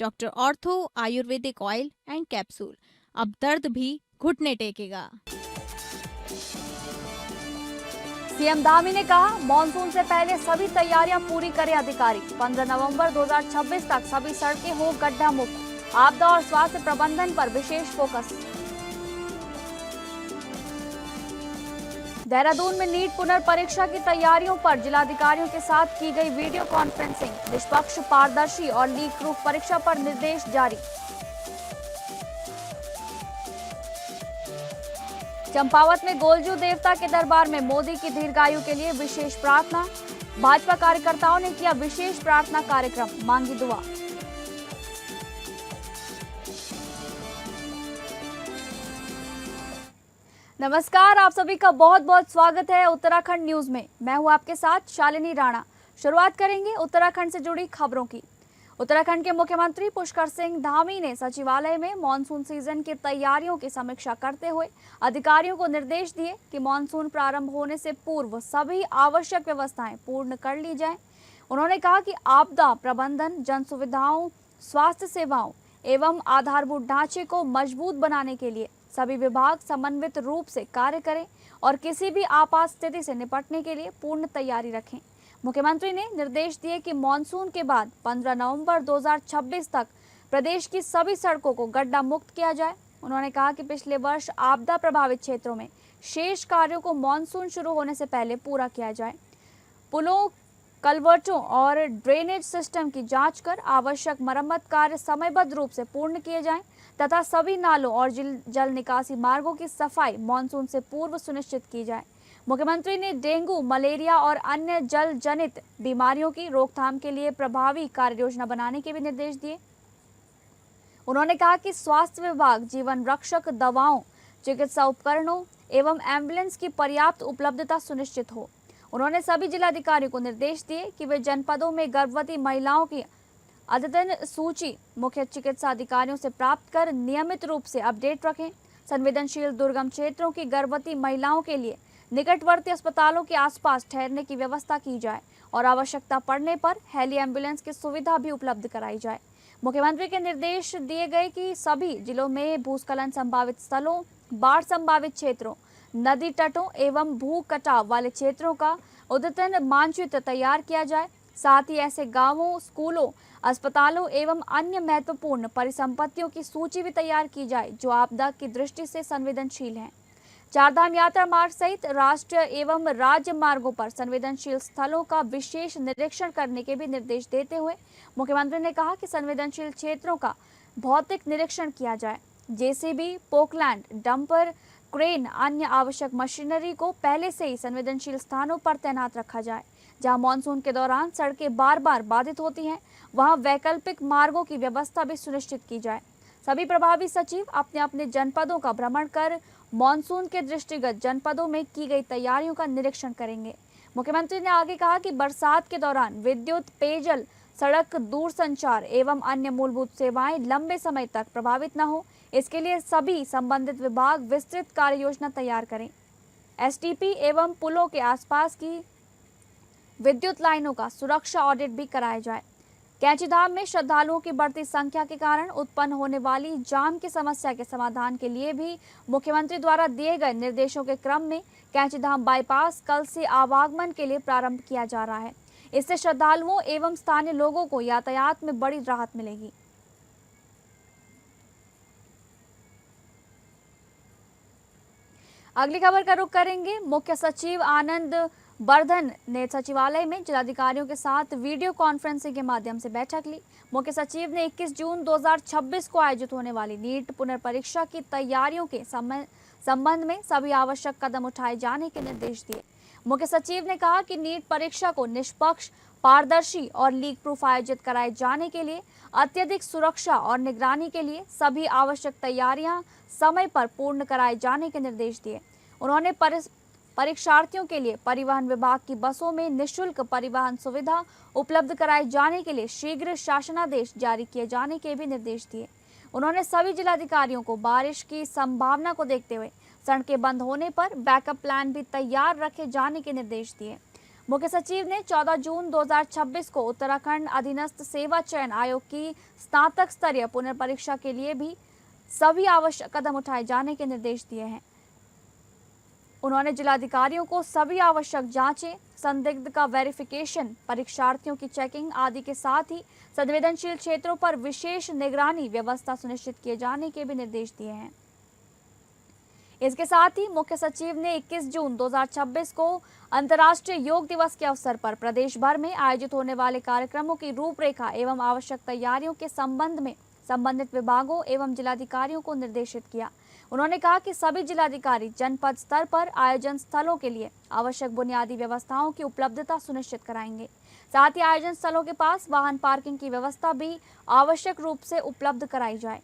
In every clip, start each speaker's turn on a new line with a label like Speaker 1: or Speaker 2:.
Speaker 1: Doctor ortho Ayurvedic oil and capsule. अब दर्द भी घुटने टेकेगा।
Speaker 2: सीएम धामी ने कहा, मानसून से पहले सभी तैयारियां पूरी करें अधिकारी। 15 नवंबर 2026 तक सभी सड़कें हो गड्ढा मुक्त। आपदा और स्वास्थ्य प्रबंधन पर विशेष फोकस। देहरादून में नीट पुनर्परीक्षा की तैयारियों पर जिलाधिकारियों के साथ की गई वीडियो कॉन्फ्रेंसिंग। निष्पक्ष, पारदर्शी और लीक प्रूफ परीक्षा पर निर्देश जारी। चंपावत में गोलजू देवता के दरबार में मोदी की दीर्घायु के लिए विशेष प्रार्थना। भाजपा कार्यकर्ताओं ने किया विशेष प्रार्थना कार्यक्रम, मांगी दुआ। नमस्कार, आप सभी का बहुत बहुत स्वागत है उत्तराखंड न्यूज में। मैं हूं आपके साथ शालिनी राणा। शुरुआत करेंगे उत्तराखंड से जुड़ी खबरों की। उत्तराखंड के मुख्यमंत्री पुष्कर सिंह धामी ने सचिवालय में मानसून सीजन की तैयारियों की समीक्षा करते हुए अधिकारियों को निर्देश दिए कि मानसून प्रारंभ होने से पूर्व सभी आवश्यक व्यवस्थाएं पूर्ण कर ली जाएं। उन्होंने कहा कि आपदा प्रबंधन, जन सुविधाओं, स्वास्थ्य सेवाओं एवं आधारभूत ढांचे को मजबूत बनाने के लिए सभी विभाग समन्वित रूप से कार्य करें और किसी भी आपात स्थिति से निपटने के लिए पूर्ण तैयारी रखें। मुख्यमंत्री ने निर्देश दिए कि मानसून के बाद 15 नवंबर 2026 तक प्रदेश की सभी सड़कों को गड्ढा मुक्त किया जाए। उन्होंने कहा कि पिछले वर्ष आपदा प्रभावित क्षेत्रों में शेष कार्यों को मानसून शुरू होने से पहले पूरा किया जाए। पुलों, कलवर्टों और ड्रेनेज सिस्टम की जांच कर आवश्यक मरम्मत कार्य समयबद्ध रूप से पूर्ण किए जाएं तथा सभी नालों और जल निकासी मार्गों की सफाई मानसून से पूर्व सुनिश्चित की जाए। मुख्यमंत्री ने डेंगू, मलेरिया और अन्य जल जनित बीमारियों की रोकथाम के लिए प्रभावी कार्य योजना बनाने के भी निर्देश दिए। उन्होंने कहा कि स्वास्थ्य विभाग जीवन रक्षक दवाओं, चिकित्सा उपकरणों एवं एम्बुलेंस की पर्याप्त उपलब्धता सुनिश्चित हो। उन्होंने सभी जिलाधिकारियों को निर्देश दिए कि वे जनपदों में गर्भवती महिलाओं की अद्यतन सूची मुख्य चिकित्सा अधिकारियों से प्राप्त कर नियमित रूप से अपडेट रखें। संवेदनशील दुर्गम क्षेत्रों की गर्भवती महिलाओं के लिए निकटवर्ती अस्पतालों के आसपास ठहरने की व्यवस्था की जाए और आवश्यकता पड़ने पर हेली एम्बुलेंस की सुविधा भी उपलब्ध कराई जाए। मुख्यमंत्री के निर्देश दिए गए कि सभी जिलों में भूस्खलन संभावित स्थलों, बाढ़ संभावित क्षेत्रों, नदी तटों एवं भू कटाव वाले क्षेत्रों का अद्यतन मानचित्र तैयार किया जाए। साथ ही ऐसे गांवों, स्कूलों, अस्पतालों एवं अन्य महत्वपूर्ण परिसंपत्तियों की सूची भी तैयार की जाए जो आपदा की दृष्टि से संवेदनशील हैं। चारधाम यात्रा मार्ग सहित राष्ट्रीय एवं राज्य मार्गों पर संवेदनशील स्थलों का विशेष निरीक्षण करने के भी निर्देश देते हुए मुख्यमंत्री ने कहा कि संवेदनशील क्षेत्रों का भौतिक निरीक्षण किया जाए। जेसीबी, पोकलैंड, डंपर, क्रेन, अन्य आवश्यक मशीनरी को पहले से ही संवेदनशील स्थानों पर तैनात रखा जाए। जहां मानसून के दौरान सड़कें बार बार बाधित होती हैं, वहां वैकल्पिक मार्गों की व्यवस्था भी सुनिश्चित की जाए। सभी प्रभावी सचिव अपने अपने जनपदों का भ्रमण कर मानसून के दृष्टिगत जनपदों में की गई तैयारियों का निरीक्षण करेंगे। मुख्यमंत्री ने आगे कहा कि बरसात के दौरान विद्युत, पेयजल, सड़क, दूरसंचार एवं अन्य मूलभूत सेवाएं लंबे समय तक प्रभावित न हो, इसके लिए सभी संबंधित विभाग विस्तृत कार्य योजना तैयार करें। एसटीपी एवं पुलों के आसपास की विद्युत लाइनों का सुरक्षा ऑडिट भी कराया जाए। कैंचीधाम में श्रद्धालुओं की बढ़ती संख्या के कारण उत्पन्न होने वाली जाम की समस्या के समाधान के लिए भी मुख्यमंत्री द्वारा दिए गए निर्देशों के क्रम में कैंचीधाम बाईपास कल से आवागमन के लिए प्रारंभ किया जा रहा है। इससे श्रद्धालुओं एवं स्थानीय लोगों को यातायात में बड़ी राहत मिलेगी। अगली खबर का रुख करेंगे। मुख्य सचिव आनंद बर्धन ने सचिवालय में जिलाधिकारियों के साथ वीडियो कॉन्फ्रेंसिंग के माध्यम से बैठक ली। मुख्य सचिव ने 21 जून 2026 को आयोजित होने वाली नीट पुनर्परीक्षा की तैयारियों के संबंध में सभी आवश्यक कदम उठाए जाने के निर्देश दिए। मुख्य सचिव ने कहा कि नीट परीक्षा को निष्पक्ष, पारदर्शी और लीक प्रूफ आयोजित कराए जाने के लिए अत्यधिक सुरक्षा और निगरानी के लिए सभी आवश्यक तैयारियां समय पर पूर्ण कराए जाने के निर्देश दिए। उन्होंने परीक्षार्थियों के लिए परिवहन विभाग की बसों में निःशुल्क परिवहन सुविधा उपलब्ध कराए जाने के लिए शीघ्र शासनादेश जारी किए जाने के भी निर्देश दिए। उन्होंने सभी जिलाधिकारियों को बारिश की संभावना को देखते हुए सड़कें बंद होने पर बैकअप प्लान भी तैयार रखे जाने के निर्देश दिए। मुख्य सचिव ने 14 जून 2026 को उत्तराखंड अधीनस्थ सेवा चयन आयोग की स्नातक स्तरीय पुनर्परीक्षा के लिए भी सभी आवश्यक कदम उठाए जाने के निर्देश दिए हैं। उन्होंने जिलाधिकारियों को सभी आवश्यक जांचें, संदिग्ध का वेरिफिकेशन, परीक्षार्थियों की चेकिंग आदि के साथ ही संवेदनशील क्षेत्रों पर विशेष निगरानी व्यवस्था सुनिश्चित किए जाने के भी निर्देश दिए हैं। इसके साथ ही मुख्य सचिव ने 21 जून 2026 को अंतर्राष्ट्रीय योग दिवस के अवसर पर प्रदेश भर में आयोजित होने वाले कार्यक्रमों की रूपरेखा एवं आवश्यक तैयारियों के संबंध में संबंधित विभागों एवं जिलाधिकारियों को निर्देशित किया। उन्होंने कहा कि सभी जिलाधिकारी जनपद स्तर पर आयोजन स्थलों के लिए आवश्यक बुनियादी व्यवस्थाओं की उपलब्धता सुनिश्चित कराएंगे। साथ ही आयोजन स्थलों के पास वाहन पार्किंग की व्यवस्था भी आवश्यक रूप से उपलब्ध कराई जाए।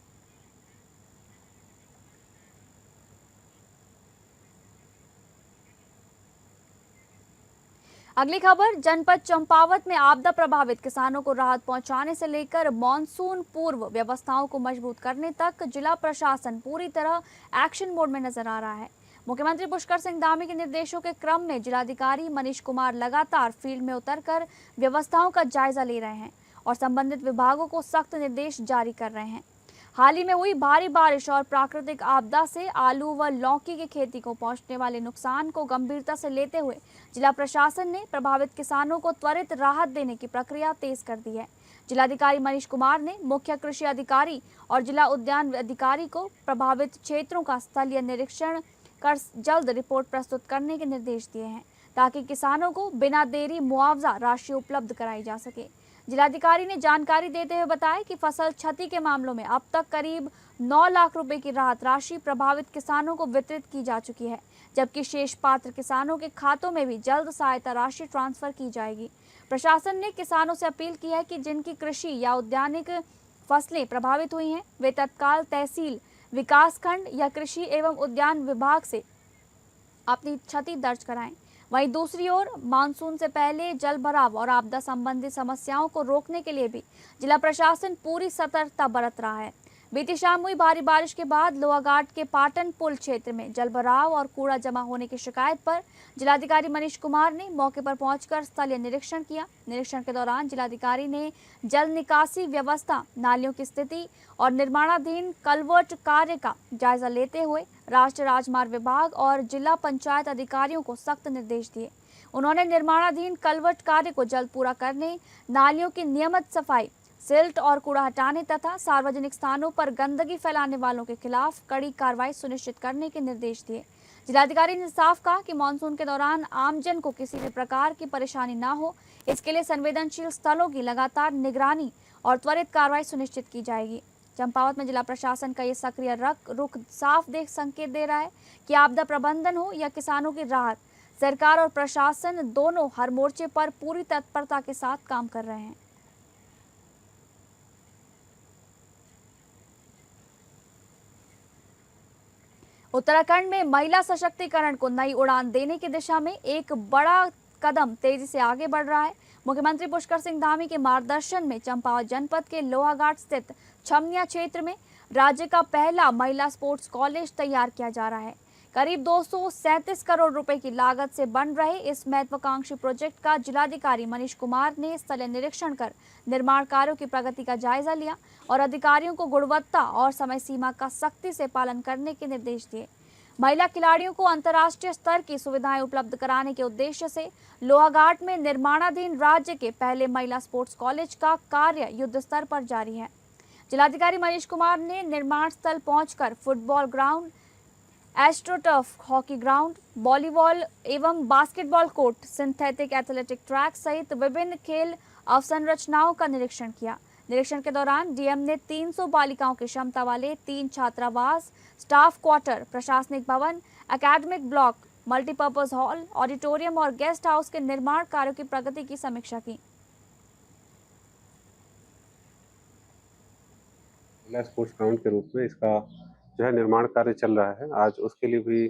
Speaker 2: अगली खबर, जनपद चंपावत में आपदा प्रभावित किसानों को राहत पहुंचाने से लेकर मॉनसून पूर्व व्यवस्थाओं को मजबूत करने तक जिला प्रशासन पूरी तरह एक्शन मोड में नजर आ रहा है। मुख्यमंत्री पुष्कर सिंह धामी के निर्देशों के क्रम में जिलाधिकारी मनीष कुमार लगातार फील्ड में उतरकर व्यवस्थाओं का जायजा ले रहे हैं और संबंधित विभागों को सख्त निर्देश जारी कर रहे हैं। हाल ही में हुई भारी बारिश और प्राकृतिक आपदा से आलू व लौकी की खेती को पहुंचने वाले नुकसान को गंभीरता से लेते हुए जिला प्रशासन ने प्रभावित किसानों को त्वरित राहत देने की प्रक्रिया तेज कर दी है। जिलाधिकारी मनीष कुमार ने मुख्य कृषि अधिकारी और जिला उद्यान अधिकारी को प्रभावित क्षेत्रों का स्थलीय निरीक्षण कर जल्द रिपोर्ट प्रस्तुत करने के निर्देश दिए हैं ताकि किसानों को बिना देरी मुआवजा राशि उपलब्ध कराई जा सके। जिलाधिकारी ने जानकारी देते हुए बताया कि फसल क्षति के मामलों में अब तक करीब 9 लाख रुपए की राहत राशि प्रभावित किसानों को वितरित की जा चुकी है, जबकि शेष पात्र किसानों के खातों में भी जल्द सहायता राशि ट्रांसफर की जाएगी। प्रशासन ने किसानों से अपील की है कि जिनकी कृषि या उद्यानिक फसलें प्रभावित हुई हैं, वे तत्काल तहसील, विकासखंड या कृषि एवं उद्यान विभाग से अपनी क्षति दर्ज कराएं। वहीं दूसरी ओर मानसून से पहले जल भराव और आपदा संबंधी समस्याओं को रोकने के लिए भी जिला प्रशासन पूरी सतर्कता बरत रहा है। बीती शाम हुई भारी बारिश के बाद लोहाघाट के पाटन पुल क्षेत्र में जल भराव और कूड़ा जमा होने की शिकायत पर जिलाधिकारी मनीष कुमार ने मौके पर पहुंचकर स्थलीय निरीक्षण किया। निरीक्षण के दौरान जिलाधिकारी ने जल निकासी व्यवस्था, नालियों की स्थिति और निर्माणाधीन कलवर्ट कार्य का जायजा लेते हुए राष्ट्रीय राजमार्ग विभाग और जिला पंचायत अधिकारियों को सख्त निर्देश दिए। उन्होंने निर्माणाधीन कलवर्ट कार्य को जल्द पूरा करने, नालियों की नियमित सफाई, सिल्ट और कूड़ा हटाने तथा सार्वजनिक स्थानों पर गंदगी फैलाने वालों के खिलाफ कड़ी कार्रवाई सुनिश्चित करने के निर्देश दिए। जिलाधिकारी ने साफ कहा कि मानसून के दौरान आमजन को किसी भी प्रकार की परेशानी न हो, इसके लिए संवेदनशील स्थलों की लगातार निगरानी और त्वरित कार्रवाई सुनिश्चित की जाएगी। चंपावत में जिला प्रशासन का ये सक्रिय रुख साफ संकेत दे रहा है कि आपदा प्रबंधन हो या किसानों की राहत, सरकार और प्रशासन दोनों हर मोर्चे पर पूरी तत्परता के साथ काम कर रहे हैं। उत्तराखंड में महिला सशक्तिकरण को नई उड़ान देने की दिशा में एक बड़ा कदम तेजी से आगे बढ़ रहा है। मुख्यमंत्री पुष्कर सिंह धामी के मार्गदर्शन में चंपावत जनपद के लोहाघाट स्थित छमनिया क्षेत्र में राज्य का पहला महिला स्पोर्ट्स कॉलेज तैयार किया जा रहा है। करीब 237 करोड़ रुपए की लागत से बन रहे इस महत्वाकांक्षी प्रोजेक्ट का जिलाधिकारी मनीष कुमार ने स्थलीय निरीक्षण कर निर्माण कार्यों की प्रगति का जायजा लिया और अधिकारियों को गुणवत्ता और समय सीमा का सख्ती से पालन करने के निर्देश दिए। महिला खिलाड़ियों को अंतर्राष्ट्रीय स्तर की सुविधाएं उपलब्ध कराने के उद्देश्य से लोहाघाट में निर्माणाधीन राज्य के पहले महिला स्पोर्ट्स कॉलेज का कार्य युद्ध स्तर पर जारी है। जिलाधिकारी मनीष कुमार ने निर्माण स्थल पहुंचकर football ground, astroturf hockey ground, volleyball एवं basketball court, synthetic athletic track सहित विभिन्न खेल अवसंरचनाओं का निरीक्षण किया। निरीक्षण के दौरान डीएम ने 300 बालिकाओं की क्षमता वाले 3 छात्रावास, स्टाफ क्वार्टर, प्रशासनिक भवन, academic block, multipurpose hall, auditorium और गेस्ट हाउस के निर्माण कार्यों की प्रगति की समीक्षा की।
Speaker 3: जिला स्पोर्ट्स ग्राउंड के रूप में इसका जो है निर्माण कार्य चल रहा है। आज उसके लिए भी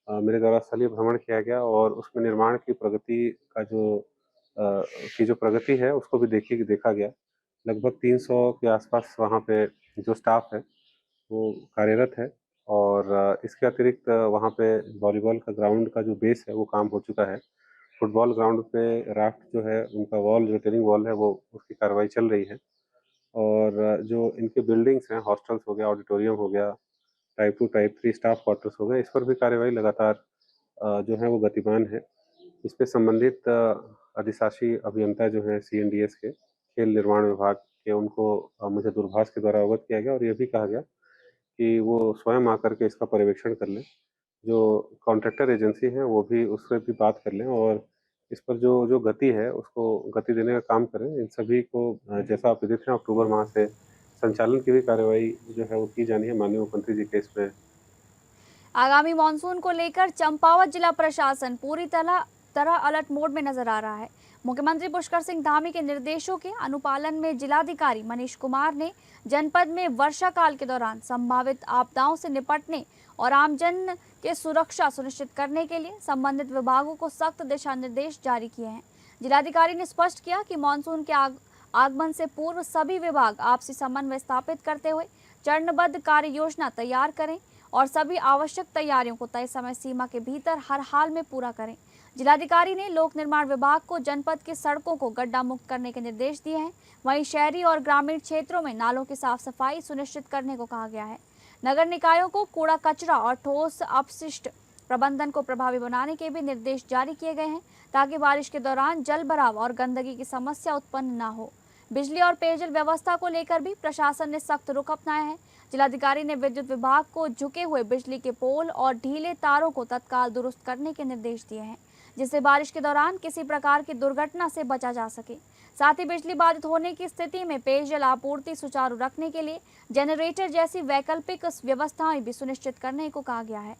Speaker 3: मेरे द्वारा स्थलीय भ्रमण किया गया और उसमें निर्माण की प्रगति का जो प्रगति है उसको भी देखा गया। लगभग 300 के आसपास वहाँ पे जो स्टाफ है वो कार्यरत है और इसके अतिरिक्त वहाँ पे वॉलीबॉल का ग्राउंड का जो बेस है वो काम हो चुका है फुटबॉल ग्राउंड पे राफ्ट जो है उनका वॉल, जो रिटेनिंग वॉल है, वो उसकी कार्रवाई चल रही है। और जो इनकी बिल्डिंग्स हैं, हॉस्टल्स हो गया, ऑडिटोरियम हो गया, टाइप 2, टाइप 3 स्टाफ क्वार्टर्स हो गए, इस पर भी कार्रवाई लगातार जो है वो गतिमान है। इस पे संबंधित अधिशासी अभियंता जो हैं सीएनडीएस के, खेल निर्माण विभाग के, उनको मुझे दूरभाष के द्वारा अवगत किया गया और ये भी कहा गया कि वो स्वयं आकर के इसका पर्यवेक्षण कर लें। जो कॉन्ट्रैक्टर एजेंसी है वो भी उससे भी बात कर लें और इस पर जो जो गति है उसको गति देने का काम करें। इन सभी को जैसा आप विदित हैं, अक्टूबर माह से संचालन की भी कार्रवाई जो है वो की जानी है। माननीय मुख्यमंत्री जी के इसमें
Speaker 2: आगामी मानसून को लेकर चंपावत जिला प्रशासन पूरी तरह अलर्ट मोड में नजर आ रहा है। मुख्यमंत्री पुष्कर सिंह धामी के निर्देशों के अनुपालन में जिलाधिकारी मनीष कुमार ने जनपद में वर्षा काल के दौरान संभावित आपदाओं से निपटने और आमजन के सुरक्षा सुनिश्चित करने के लिए संबंधित विभागों को सख्त दिशा निर्देश जारी किए हैं। जिलाधिकारी ने स्पष्ट किया कि मानसून के आगमन से पूर्व सभी विभाग आपसी समन्वय स्थापित करते हुए चरणबद्ध कार्य योजना तैयार करें और सभी आवश्यक तैयारियों को तय समय सीमा के भीतर हर हाल में पूरा करें। जिलाधिकारी ने लोक निर्माण विभाग को जनपद की सड़कों को गड्ढा मुक्त करने के निर्देश दिए हैं। वहीं शहरी और ग्रामीण क्षेत्रों में नालों की साफ सफाई सुनिश्चित करने को कहा गया है। नगर निकायों को कूड़ा कचरा और ठोस अपशिष्ट प्रबंधन को प्रभावी बनाने के भी निर्देश जारी किए गए हैं ताकि बारिश के दौरान जल भराव और गंदगी की समस्या उत्पन्न न हो। बिजली और पेयजल व्यवस्था को लेकर भी प्रशासन ने सख्त रुख अपनाया है। जिलाधिकारी ने विद्युत विभाग को झुके हुए बिजली के पोल और ढीले तारों को तत्काल दुरुस्त करने के निर्देश दिए हैं, जिससे बारिश के दौरान किसी प्रकार की दुर्घटना से बचा जा सके। साथ ही बिजली बाधित होने की स्थिति में पेयजल आपूर्ति सुचारू रखने के लिए जनरेटर जैसी वैकल्पिक व्यवस्थाएं भी सुनिश्चित करने को कहा गया है।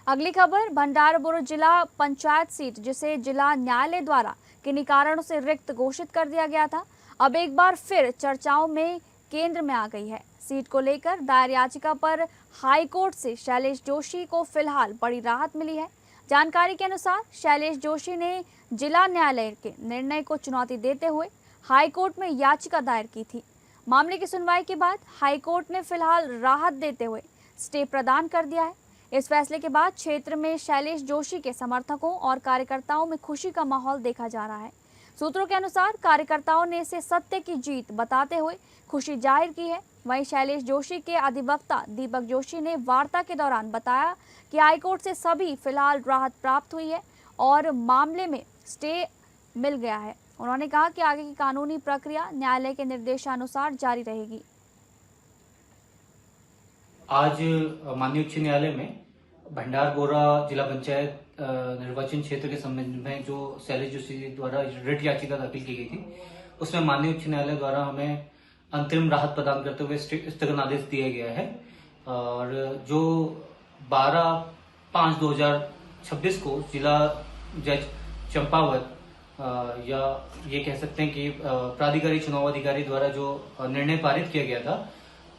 Speaker 2: अगली खबर भंडारपुर जिला पंचायत सीट, जिसे जिला न्यायालय द्वारा किन्हीं कारणों से रिक्त घोषित कर दिया गया था, अब एक बार फिर चर्चाओं में केंद्र में आ गई है। सीट को लेकर दायर याचिका पर हाई कोर्ट से शैलेश जोशी को फिलहाल बड़ी राहत मिली है। जानकारी के अनुसार शैलेश जोशी ने जिला न्यायालय के निर्णय को चुनौती देते हुए हाई कोर्ट में याचिका दायर की थी। मामले की सुनवाई के बाद हाई कोर्ट ने फिलहाल राहत देते हुए स्टे प्रदान कर दिया है। इस फैसले के बाद क्षेत्र में शैलेश जोशी के समर्थकों और कार्यकर्ताओं में खुशी का माहौल देखा जा रहा है। सूत्रों के अनुसार कार्यकर्ताओं ने इसे सत्य की जीत बताते हुए खुशी जाहिर की है। वहीं शैलेश जोशी के अधिवक्ता दीपक जोशी ने वार्ता के दौरान बताया कि हाईकोर्ट से सभी फिलहाल राहत प्राप्त हुई है और मामले में स्टे मिल गया है। उन्होंने कहा कि आगे की कानूनी प्रक्रिया न्यायालय के निर्देशानुसार जारी रहेगी।
Speaker 4: आज माननीय उच्च न्यायालय में भंडारगोरा जिला पंचायत निर्वाचन क्षेत्र के संबंध में जो शैलेश जोशी द्वारा रिट याचिका दाखिल की गई थी, उसमें माननीय उच्च न्यायालय द्वारा हमें अंतरिम राहत प्रदान करते हुए स्थगन आदेश दिया गया है। और जो 12/5/2026 को जिला जज चंपावत या ये कह सकते हैं कि प्राधिकारी चुनाव अधिकारी द्वारा जो निर्णय पारित किया गया था,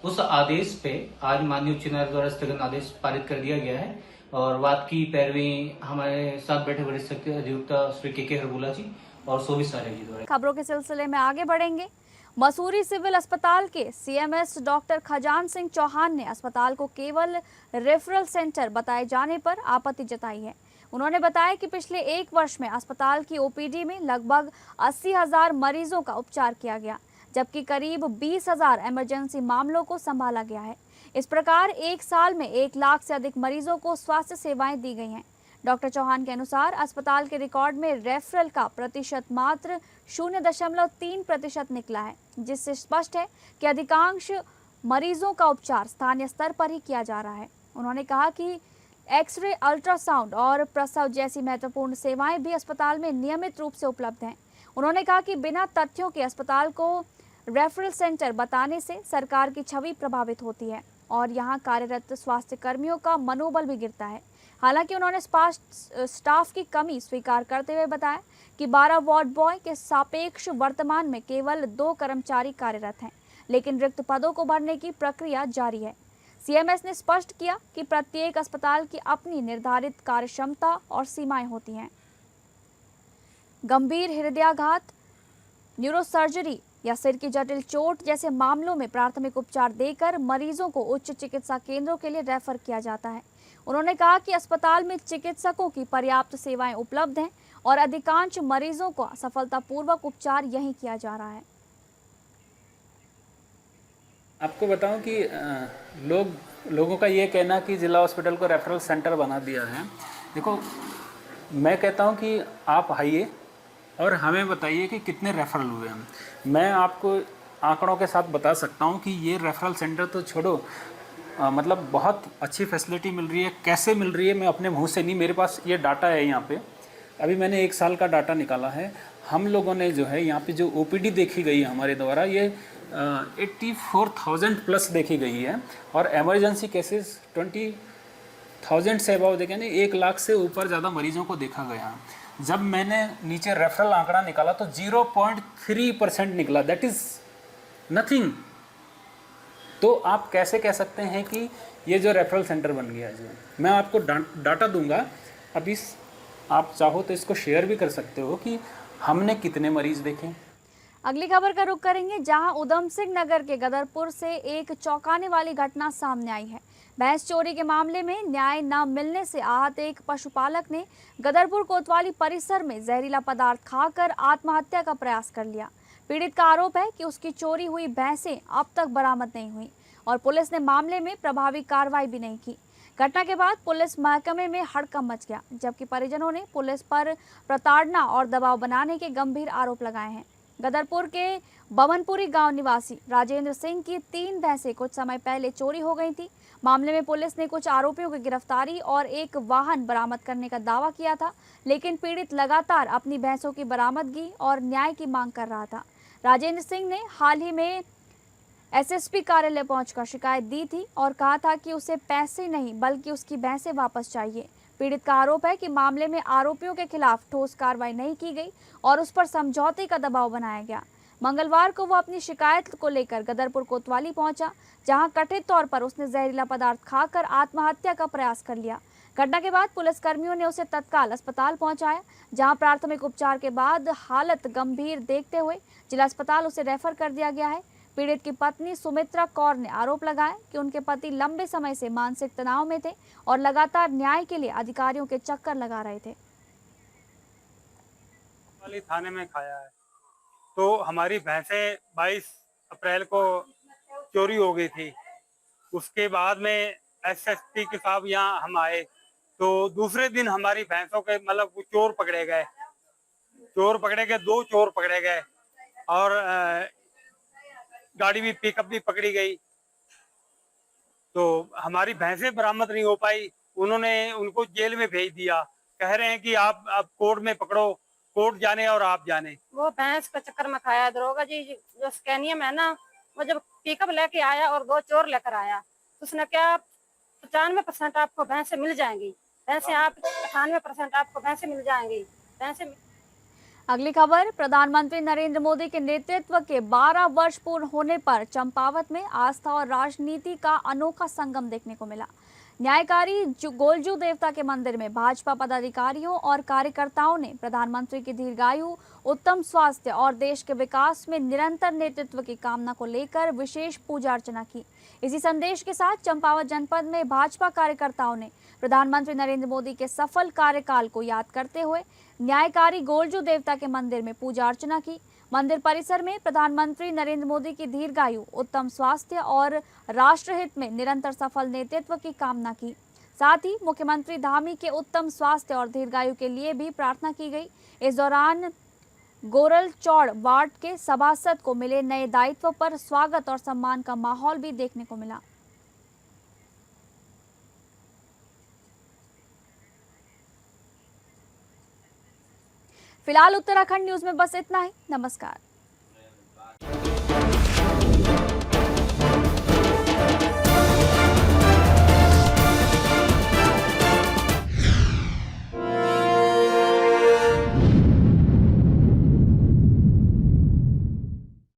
Speaker 4: उस आदेश पे आज माननीय उच्च न्यायालय द्वारा स्थगन आदेश पारित कर दिया गया है। और बात की पैरवी हमारे साथ बैठे वरिष्ठ अधिवक्ता श्री के हरबुला जी और शोभित सारे जी द्वारा।
Speaker 2: खबरों के सिलसिले में आगे बढ़ेंगे। मसूरी सिविल अस्पताल के सीएमएस डॉक्टर खजान सिंह चौहान ने अस्पताल को केवल रेफरल सेंटर बताए जाने पर आपत्ति जताई है। उन्होंने बताया कि पिछले 1 वर्ष में अस्पताल की ओपीडी में लगभग 80,000 मरीजों का उपचार किया गया, जबकि करीब 20,000 इमरजेंसी मामलों को संभाला गया है। इस प्रकार 1 साल में 1 लाख से अधिक मरीजों को स्वास्थ्य सेवाएं दी गई हैं। डॉक्टर चौहान के अनुसार अस्पताल के रिकॉर्ड में रेफरल का प्रतिशत मात्र 0.3% निकला है, जिससे स्पष्ट है कि अधिकांश मरीजों का उपचार स्थानीय स्तर पर ही किया जा रहा है। उन्होंने कहा कि एक्सरे, अल्ट्रासाउंड और प्रसव जैसी महत्वपूर्ण सेवाएं भी अस्पताल में नियमित रूप से उपलब्ध हैं। उन्होंने कहा कि बिना तथ्यों के अस्पताल को रेफरल सेंटर बताने से सरकार की छवि प्रभावित होती है और यहां कार्यरत स्वास्थ्य कर्मियों का मनोबल भी गिरता है। हालांकि उन्होंने स्टाफ की कमी स्वीकार करते हुए बताया कि 12 वार्ड बॉय के सापेक्ष वर्तमान में केवल 2 कर्मचारी कार्यरत हैं, लेकिन रिक्त पदों को भरने की प्रक्रिया जारी है। सीएमएस ने स्पष्ट किया कि प्रत्येक अस्पताल की अपनी निर्धारित कार्यक्षमता और सीमाएं होती हैं। गंभीर हृदयाघात, न्यूरोसर्जरी या सिर की जटिल चोट जैसे मामलों में प्राथमिक उपचार देकर मरीजों को उच्च चिकित्सा केंद्रों के लिए रेफर किया जाता है। उन्होंने कहा कि अस्पताल में चिकित्सकों की पर्याप्त सेवाएं उपलब्ध हैं और अधिकांश मरीजों को सफलतापूर्वक उपचार यहीं किया जा रहा है।
Speaker 5: आपको बताऊं कि लोगों का ये कहना कि जिला हॉस्पिटल को रेफरल सेंटर बना दिया है। देखो, मैं कहता हूं कि आप आइए और हमें बताइए कि कितने रेफरल हुए हैं। मैं आपको आंकड़ों के साथ बता सकता हूं कि ये रेफरल सेंटर तो छोड़ो, मतलब बहुत अच्छी फैसिलिटी मिल रही है। कैसे मिल रही है मैं अपने मुंह से नहीं, मेरे पास ये डाटा है। यहाँ पे अभी मैंने 1 साल का डाटा निकाला है। हम लोगों ने जो है यहाँ पे जो ओपीडी देखी गई है हमारे द्वारा, ये 84,000 प्लस देखी गई है और इमरजेंसी केसेस 20,000 से अबाव देखें, 1 लाख से ऊपर ज़्यादा मरीजों को देखा गया। जब मैंने नीचे रेफरल आंकड़ा निकाला तो 0.3% निकला, दैट इज़ नथिंग। तो आप कैसे कह सकते हैं कि ये जो रेफरल सेंटर बन गया है? जो मैं आपको डाटा दूंगा, अभी आप चाहो तो इसको शेयर भी कर सकते हो कि हमने कितने मरीज देखे।
Speaker 2: अगली खबर का रुख करेंगे, जहां उधम सिंह नगर के गदरपुर से एक चौंकाने वाली घटना सामने आई है। भैंस चोरी के मामले में न्याय न मिलने से आहत एक पशुपालक ने गदरपुर कोतवाली परिसर में जहरीला पदार्थ खाकर आत्महत्या का प्रयास कर लिया। पीड़ित का आरोप है कि उसकी चोरी हुई भैंसें अब तक बरामद नहीं हुई और पुलिस ने मामले में प्रभावी कार्रवाई भी नहीं की। घटना के बाद पुलिस महकमे में हड़कंप मच गया, जबकि परिजनों ने पुलिस पर प्रताड़ना और दबाव बनाने के गंभीर आरोप लगाए हैं। गदरपुर के बमनपुरी गांव निवासी राजेंद्र सिंह की 3 भैंसें कुछ समय पहले चोरी हो गई थी। मामले में पुलिस ने कुछ आरोपियों की गिरफ्तारी और एक वाहन बरामद करने का दावा किया था, लेकिन पीड़ित लगातार अपनी भैंसों की बरामदगी और न्याय की मांग कर रहा था। राजेंद्र सिंह ने हाल ही में एसएसपी कार्यालय पहुंचकर शिकायत दी थी और कहा था कि उसे पैसे नहीं बल्कि उसकी भैंसें वापस चाहिए। पीड़ित का आरोप है कि मामले में आरोपियों के खिलाफ ठोस कार्रवाई नहीं की गई और उस पर समझौते का दबाव बनाया गया। मंगलवार को वो अपनी शिकायत को लेकर गदरपुर कोतवाली पहुंचा, जहां कथित तौर पर उसने जहरीला पदार्थ खाकर आत्महत्या का प्रयास कर लिया। घटना के बाद पुलिसकर्मियों ने उसे तत्काल अस्पताल पहुंचाया, जहां प्राथमिक उपचार के बाद हालत गंभीर देखते हुए जिला अस्पताल उसे रेफर कर दिया गया है। पीड़ित की पत्नी सुमित्रा कौर ने आरोप लगाया कि उनके पति लंबे समय से मानसिक तनाव में थे और लगातार न्याय के लिए अधिकारियों के चक्कर लगा रहे थे।
Speaker 6: वाली थाने में खाया है तो हमारी भैंसें 22 अप्रैल को चोरी हो गई थी। उसके बाद में एसएसपी के साहब यहाँ हम आए तो दूसरे दिन हमारी भैंसों के मतलब चोर पकड़े गए। 2 चोर पकड़े गए और गाड़ी भी पिकअप भी पकड़ी गई। तो हमारी भैंसें बरामद नहीं हो पाई। उन्होंने उनको जेल में भेज दिया, कह रहे हैं कि आप कोर्ट में पकड़ो, कोर्ट जाने और आप जाने।
Speaker 7: वो भैंस का चक्कर में खाया। दरोगा जी जो स्कैनियम है ना, वो जब पिकअप लेके आया और 2 चोर लेकर आया तो उसने क्या 95% आपको भैंसें मिल जाएंगी, भैंसें आप 98% आपको भैंसें मिल जाएंगी, भैंसें।
Speaker 2: अगली खबर, प्रधानमंत्री नरेंद्र मोदी के नेतृत्व के 12 वर्ष पूर्ण होने पर चंपावत में आस्था और राजनीति का अनोखा संगम देखने को मिला। न्यायकारी गोलजू देवता के मंदिर में भाजपा पदाधिकारियों और कार्यकर्ताओं ने प्रधानमंत्री की दीर्घायु, उत्तम स्वास्थ्य और देश के विकास में निरंतर नेतृत्व की कामना को लेकर विशेष पूजा अर्चना की। इसी संदेश के साथ चंपावत जनपद में भाजपा कार्यकर्ताओं ने प्रधानमंत्री नरेंद्र मोदी के सफल कार्यकाल को याद करते हुए न्यायकारी गोलजू देवता के मंदिर में पूजा अर्चना की। मंदिर परिसर में प्रधानमंत्री नरेंद्र मोदी की दीर्घायु, उत्तम स्वास्थ्य और राष्ट्रहित में निरंतर सफल नेतृत्व की कामना की। साथ ही मुख्यमंत्री धामी के उत्तम स्वास्थ्य और दीर्घायु के लिए भी प्रार्थना की गई। इस दौरान गोरल चौड़ वार्ड के सभासद को मिले नए दायित्व पर स्वागत और सम्मान का माहौल भी देखने को मिला। फिलहाल उत्तराखंड न्यूज में बस इतना ही। नमस्कार।